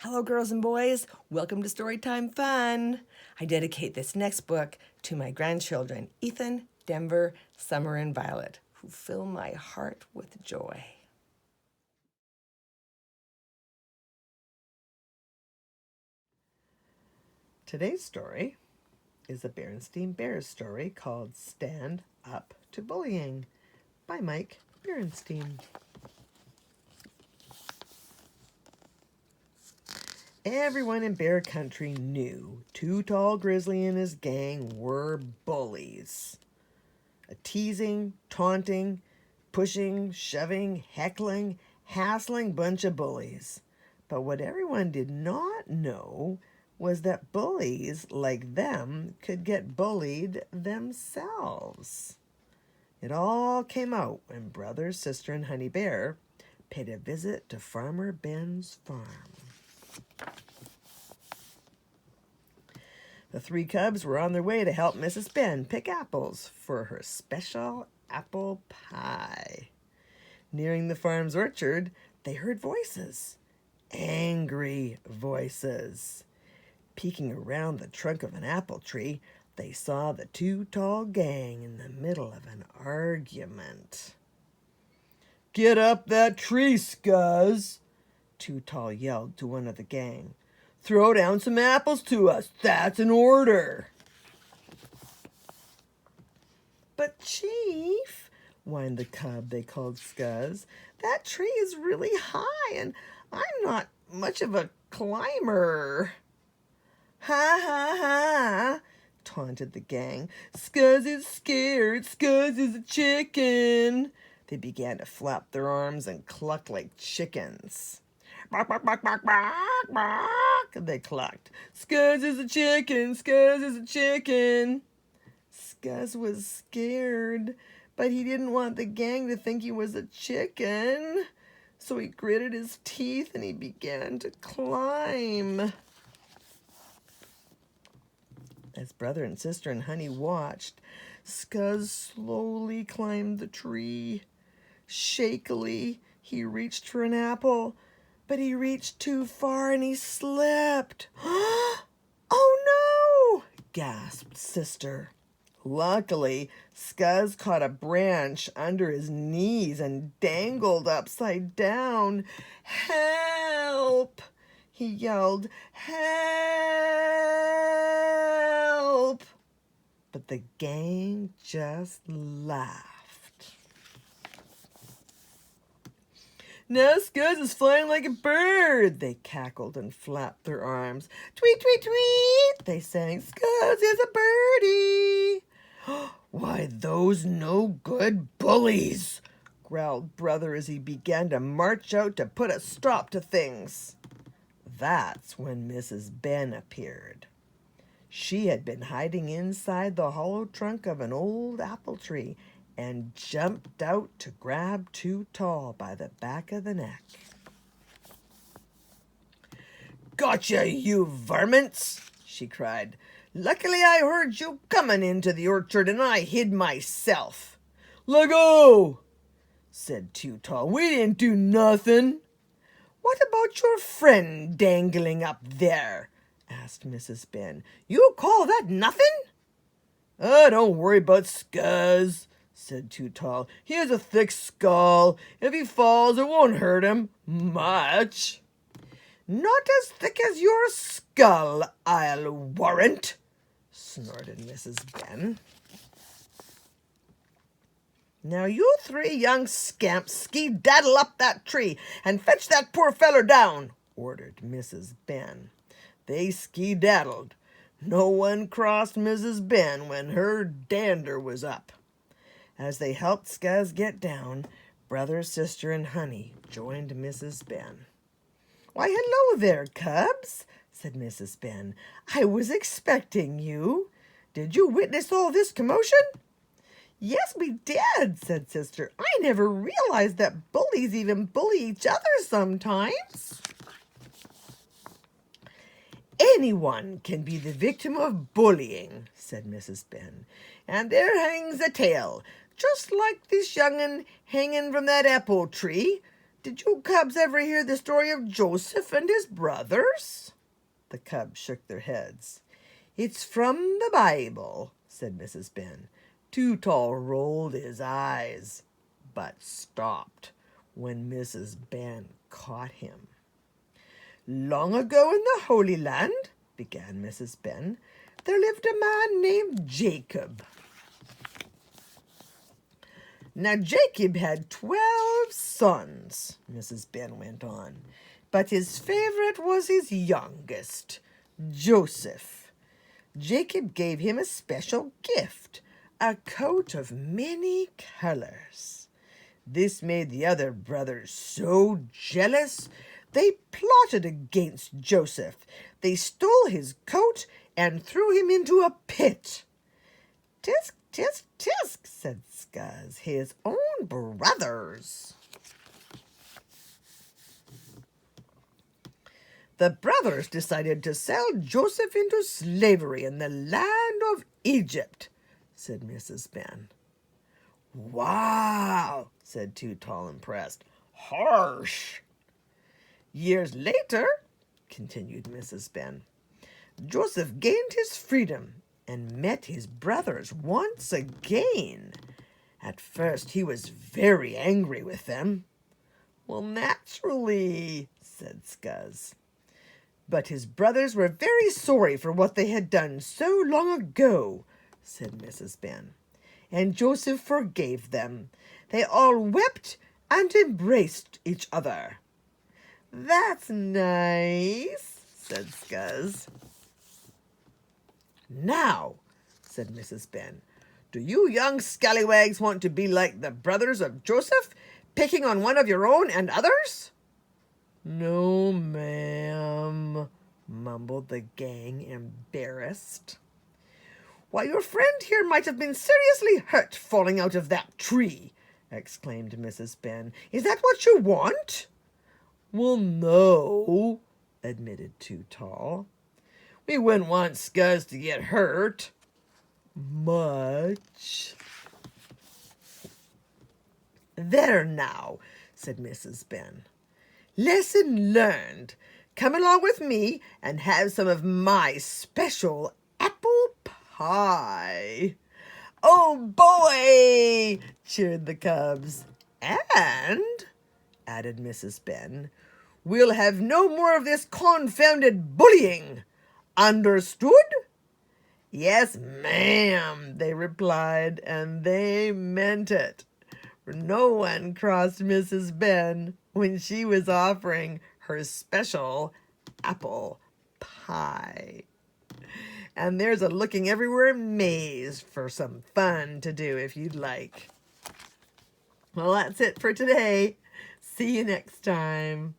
Hello, girls and boys. Welcome to Storytime Fun. I dedicate this next book to my grandchildren, Ethan, Denver, Summer, and Violet, who fill my heart with joy. Today's story is a Berenstain Bears story called Stand Up to Bullying by Mike Berenstain. Everyone in Bear Country knew Too Tall Grizzly and his gang were bullies. A teasing, taunting, pushing, shoving, heckling, hassling bunch of bullies. But what everyone did not know was that bullies like them could get bullied themselves. It all came out when Brother, Sister, and Honey Bear paid a visit to Farmer Ben's farm. The three cubs were on their way to help Mrs. Ben pick apples for her special apple pie. Nearing the farm's orchard, they heard voices, angry voices. Peeking around the trunk of an apple tree, they saw the Too Tall gang in the middle of an argument. "Get up that tree, Scuzz!" Too Tall yelled to one of the gang. "Throw down some apples to us. That's an order." "But Chief," whined the cub they called Scuzz, "that tree is really high and I'm not much of a climber." "Ha ha ha," taunted the gang. "Scuzz is scared. Scuzz is a chicken." They began to flap their arms and cluck like chickens. "Bark, bark, bark, bark, bark, bark," they clucked. "Scuzz is a chicken, Scuzz is a chicken." Scuzz was scared, but he didn't want the gang to think he was a chicken. So he gritted his teeth and he began to climb. As Brother and Sister and Honey watched, Scuzz slowly climbed the tree. Shakily, he reached for an apple, but he reached too far and he slipped. "Oh no!" gasped Sister. Luckily, Scuzz caught a branch under his knees and dangled upside down. "Help!" he yelled. "Help!" But the gang just laughed. "Now Scuzz is flying like a bird," they cackled and flapped their arms. "Tweet, tweet, tweet," they sang. "Scuzz is a birdie." "Why, those no-good bullies," growled Brother as he began to march out to put a stop to things. That's when Mrs. Ben appeared. She had been hiding inside the hollow trunk of an old apple tree and jumped out to grab Too Tall by the back of the neck. "Gotcha, you varmints!" she cried. "Luckily I heard you coming into the orchard and I hid myself." "Leggo!" said Too Tall. "We didn't do nothing." "What about your friend dangling up there?" asked Mrs. Ben. "You call that nothing?" "Oh, don't worry about Scuzz," said Too Tall. "He has a thick skull. If he falls, it won't hurt him much." "Not as thick as your skull, I'll warrant," snorted Mrs. Ben. "Now you three young scamps skedaddle up that tree and fetch that poor feller down," ordered Mrs. Ben. They skedaddled. No one crossed Mrs. Ben when her dander was up. As they helped Scuzz get down, Brother, Sister, and Honey joined Mrs. Ben. "Why, hello there, cubs," said Mrs. Ben. "I was expecting you. Did you witness all this commotion?" "Yes, we did," said Sister. "I never realized that bullies even bully each other sometimes." "Anyone can be the victim of bullying," said Mrs. Ben. "And there hangs a tale, just like this young'un hanging from that apple tree. Did you cubs ever hear the story of Joseph and his brothers? The cubs shook their heads. It's from the Bible, said Mrs. Ben. Too Tall rolled his eyes, but stopped when Mrs. Ben caught him. Long ago in the Holy Land, began Mrs. Ben, there lived a man named Jacob. Now Jacob had 12 sons, Mrs. Ben went on, but his favorite was his youngest, Joseph. Jacob gave him a special gift, a coat of many colors. This made the other brothers so jealous, they plotted against Joseph. They stole his coat and threw him into a pit. Tisk, tisk, tisk, said Scuzz, his own brothers. The brothers decided to sell Joseph into slavery in the land of Egypt, said Mrs. Ben. Wow, said Too Tall, impressed. Harsh. Years later, continued Mrs. Ben, Joseph gained his freedom and met his brothers once again. At first he was very angry with them. Well, naturally, said Scuzz. But his brothers were very sorry for what they had done so long ago, said Mrs. Ben, and Joseph forgave them. They all wept and embraced each other. That's nice, said Scuzz. Now, said Mrs. Ben, do you young scallywags want to be like the brothers of Joseph, picking on one of your own and others? No, ma'am, mumbled the gang, embarrassed. Why, your friend here might have been seriously hurt falling out of that tree, exclaimed Mrs. Ben. Is that what you want? Well, no, admitted Too Tall. We wouldn't want Scuzz to get hurt much. There now, said Mrs. Ben. Lesson learned. Come along with me and have some of my special apple pie. Oh, boy, cheered the cubs. And, added Mrs. Ben, we'll have no more of this confounded bullying. Understood? Yes, ma'am, they replied, and they meant it. For no one crossed Mrs. Ben when she was offering her special apple pie. And there's a looking everywhere maze for some fun to do if you'd like. Well, that's it for today. See you next time.